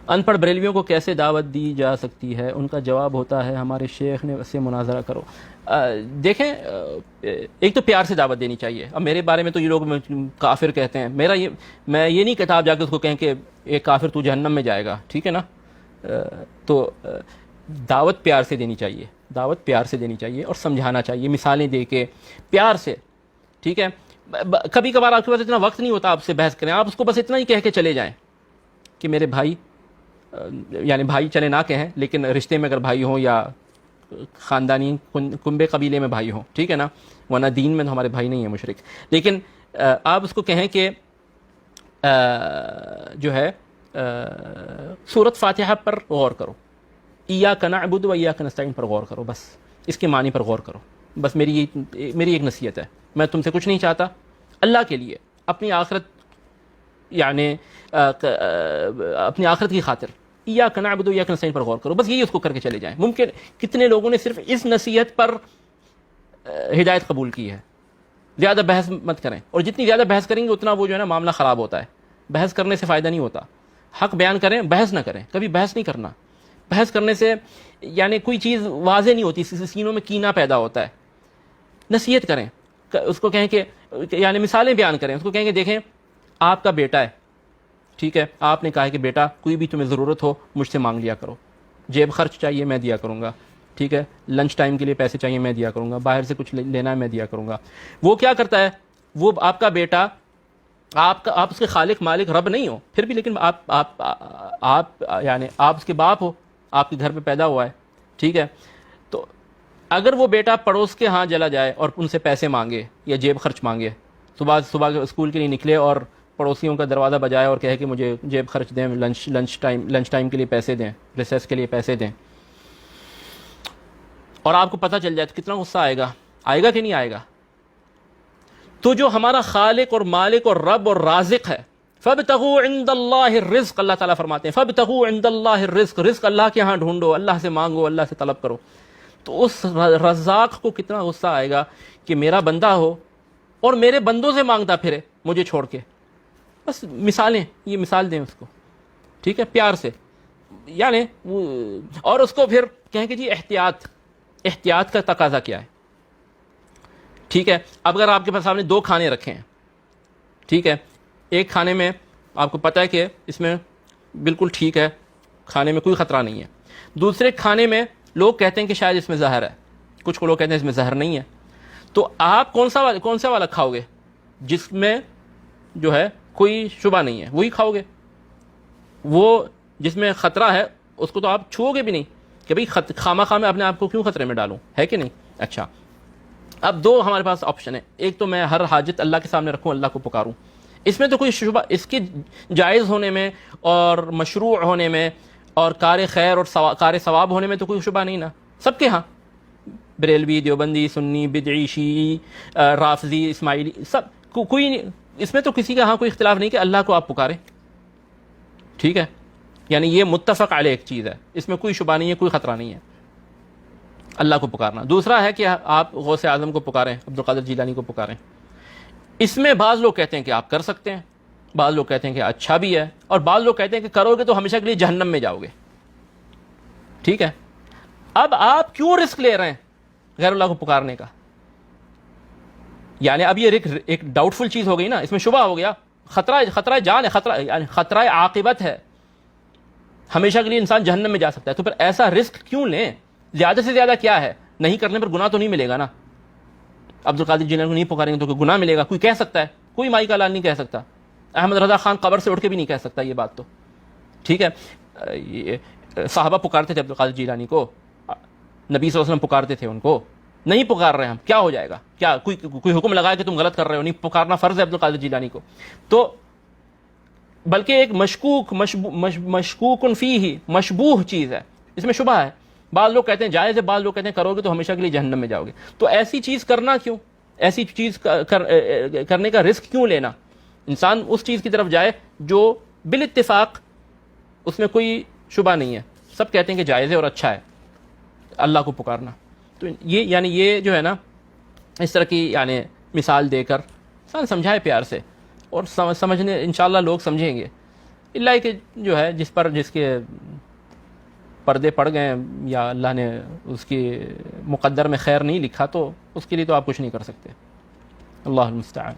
ان پڑھ بریلویوں کو کیسے دعوت دی جا سکتی ہے؟ ان کا جواب ہوتا ہے ہمارے شیخ نے سے مناظرہ کرو۔ دیکھیں، ایک تو پیار سے دعوت دینی چاہیے۔ اب میرے بارے میں تو یہ لوگ کافر کہتے ہیں، میں یہ نہیں کہتا آپ جا کے اس کو کہیں کہ ایک کافر تو جہنم میں جائے گا، ٹھیک ہے نا؟ تو دعوت پیار سے دینی چاہیے، دعوت پیار سے دینی چاہیے اور سمجھانا چاہیے، مثالیں دے کے پیار سے، ٹھیک ہے؟ کبھی کبھار آپ کے پاس اتنا وقت نہیں ہوتا آپ سے بحث کریں، آپ اس کو بس اتنا ہی کہہ کے چلے جائیں کہ میرے بھائی، یعنی بھائی چلے نہ کہیں لیکن رشتے میں اگر بھائی ہوں یا خاندانی کنبے قبیلے میں بھائی ہوں، ٹھیک ہے نا؟ ورنہ دین میں تو ہمارے بھائی نہیں ہیں مشرک، لیکن آپ اس کو کہیں کہ جو ہے سورۃ فاتحہ پر غور کرو، ایاک نعبد و ایاک نستعین پر غور کرو، بس اس کے معنی پر غور کرو، بس میری ایک نصیحت ہے، میں تم سے کچھ نہیں چاہتا، اللہ کے لیے، اپنی آخرت، یعنی اپنی آخرت کی خاطر ایاک نعبد و ایاک نستعین پر غور کرو، بس یہی اس کو کر کے چلے جائیں۔ ممکن کتنے لوگوں نے صرف اس نصیحت پر ہدایت قبول کی ہے۔ زیادہ بحث مت کریں، اور جتنی زیادہ بحث کریں گے اتنا وہ جو ہے نا معاملہ خراب ہوتا ہے، بحث کرنے سے فائدہ نہیں ہوتا، حق بیان کریں، بحث نہ کریں، کبھی بحث نہیں کرنا، بحث کرنے سے یعنی کوئی چیز واضح نہیں ہوتی، سینوں میں کینہ پیدا ہوتا ہے۔ نصیحت کریں، اس کو کہیں کہ یعنی مثالیں بیان کریں، اس کو کہیں کہ دیکھیں آپ کا بیٹا ہے، ٹھیک ہے، آپ نے کہا ہے کہ بیٹا کوئی بھی تمہیں ضرورت ہو مجھ سے مانگ لیا کرو، جیب خرچ چاہیے میں دیا کروں گا، ٹھیک ہے، لنچ ٹائم کے لیے پیسے چاہیے میں دیا کروں گا، باہر سے کچھ لینا ہے میں دیا کروں گا۔ وہ کیا کرتا ہے؟ وہ آپ کا بیٹا، آپ اس کے خالق مالک رب نہیں ہو پھر بھی، لیکن آپ یعنی آپ اس کے باپ ہو، آپ کے گھر پہ پیدا ہوا ہے، ٹھیک ہے؟ تو اگر وہ بیٹا پڑوس کے ہاں چلا جائے اور ان سے پیسے مانگے یا جیب خرچ مانگے، صبح اسکول کے لیے نکلے اور پڑوسیوں کا دروازہ بجائے اور کہے کہ مجھے جیب خرچ دیں، لنچ ٹائم کے لیے پیسے دیں، ریسیس کے لیے پیسے دیں، اور آپ کو پتہ چل جائے تو کتنا غصہ آئے گا کہ نہیں آئے گا؟ تو جو ہمارا خالق اور مالک اور رب اور رازق ہے، فَابْتَغُوا عِنْدَ اللَّهِ الرِّزْقَ، اللہ تعالیٰ فرماتے ہیں فَابْتَغُوا عِنْدَ اللَّهِ الرِّزْقَ، رزق اللہ کے ہاں ڈھونڈو، اللہ سے مانگو، اللہ سے طلب کرو۔ تو اس رزاق کو کتنا غصہ آئے گا کہ میرا بندہ ہو اور میرے بندوں سے مانگتا پھرے مجھے چھوڑ کے۔ بس مثالیں، یہ مثال دیں اس کو، ٹھیک ہے، پیار سے، یعنی اور اس کو پھر کہیں کہ جی احتیاط کا تقاضا کیا ہے، ٹھیک ہے؟ اب اگر آپ کے پاس سامنے 2 کھانے رکھے ہیں، ٹھیک ہے، ایک کھانے میں آپ کو پتہ ہے کہ اس میں بالکل ٹھیک ہے، کھانے میں کوئی خطرہ نہیں ہے، دوسرے کھانے میں لوگ کہتے ہیں کہ شاید اس میں زہر ہے، کچھ لوگ کہتے ہیں اس میں زہر نہیں ہے، تو آپ کون سا والا کھاؤ گے؟ جس میں جو ہے کوئی شبہ نہیں ہے وہی کھاؤ گے، وہ جس میں خطرہ ہے اس کو تو آپ چھوؤ گے بھی نہیں کہ بھئی خامہ میں اپنے آپ کو کیوں خطرے میں ڈالوں، ہے کہ نہیں؟ اچھا، اب 2 ہمارے پاس آپشن ہے، ایک تو میں ہر حاجت اللہ کے سامنے رکھوں، اللہ کو پکاروں، اس میں تو کوئی شبہ، اس کے جائز ہونے میں اور مشروع ہونے میں اور کار خیر اور کار ثواب ہونے میں تو کوئی شبہ نہیں نا، سب کے ہاں، بریلوی، دیوبندی، سنی، بدعی، شیعی، رافضی، اسماعیلی، سب کوئی، اس میں تو کسی کا ہاں کوئی اختلاف نہیں کہ اللہ کو آپ پکاریں، ٹھیک ہے؟ یعنی یہ متفق علیہ ایک چیز ہے، اس میں کوئی شبہ نہیں ہے، کوئی خطرہ نہیں ہے، اللہ کو پکارنا۔ دوسرا ہے کہ آپ غوث اعظم کو پکاریں، عبد القادر جیلانی کو پکاریں، اس میں بعض لوگ کہتے ہیں کہ آپ کر سکتے ہیں، بعض لوگ کہتے ہیں کہ اچھا بھی ہے، اور بعض لوگ کہتے ہیں کہ کرو گے تو ہمیشہ کے لیے جہنم میں جاؤ گے، ٹھیک ہے؟ اب آپ کیوں رسک لے رہے ہیں غیر اللہ کو پکارنے کا؟ یعنی اب یہ ایک ڈاؤٹ فل چیز ہو گئی نا، اس میں شبہ ہو گیا، خطرہ جان ہے، یعنی خطرہ عاقبت ہے، ہمیشہ کے لیے انسان جہنم میں جا سکتا ہے، تو پھر ایسا رسک کیوں لیں؟ زیادہ سے زیادہ کیا ہے؟ نہیں کرنے پر گناہ تو نہیں ملے گا نا، عبد القادر جیلانی کو نہیں پکاریں گے تو گناہ ملے گا؟ کوئی کہہ سکتا ہے؟ کوئی مائی کا لال نہیں کہہ سکتا، احمد رضا خان قبر سے اٹھ کے بھی نہیں کہہ سکتا یہ بات تو، ٹھیک ہے؟ صحابہ پکارتے تھے عبد القادر جیلانی کو، نبی صلی اللہ علیہ وسلم پکارتے تھے ان کو، نہیں پکار رہے ہم، کیا ہو جائے گا؟ کیا کوئی حکم لگائے کہ تم غلط کر رہے ہو؟ نہیں، پکارنا فرض ہے عبد القادر جیلانی کو، تو بلکہ ایک مشکوک فیہ، مشبوہ چیز ہے، اس میں شبہ ہے، بعض لوگ کہتے ہیں جائز ہے، بعض لوگ کہتے ہیں کرو گے تو ہمیشہ کے لیے جہنم میں جاؤ گے، تو ایسی چیز کرنا کیوں؟ ایسی چیز کرنے کا رسک کیوں لینا؟ انسان اس چیز کی طرف جائے جو بالاتفاق اس میں کوئی شبہ نہیں ہے، سب کہتے ہیں کہ جائز ہے اور اچھا ہے اللہ کو پکارنا۔ تو یہ جو ہے نا، اس طرح کی یعنی مثال دے کر انسان سمجھائے پیار سے، اور سمجھنے انشاءاللہ لوگ سمجھیں گے، اللہ کہ جو ہے جس کے پردے پڑ گئے یا اللہ نے اس کی مقدر میں خیر نہیں لکھا تو اس کے لیے تو آپ کچھ نہیں کر سکتے. اللہ المستعان.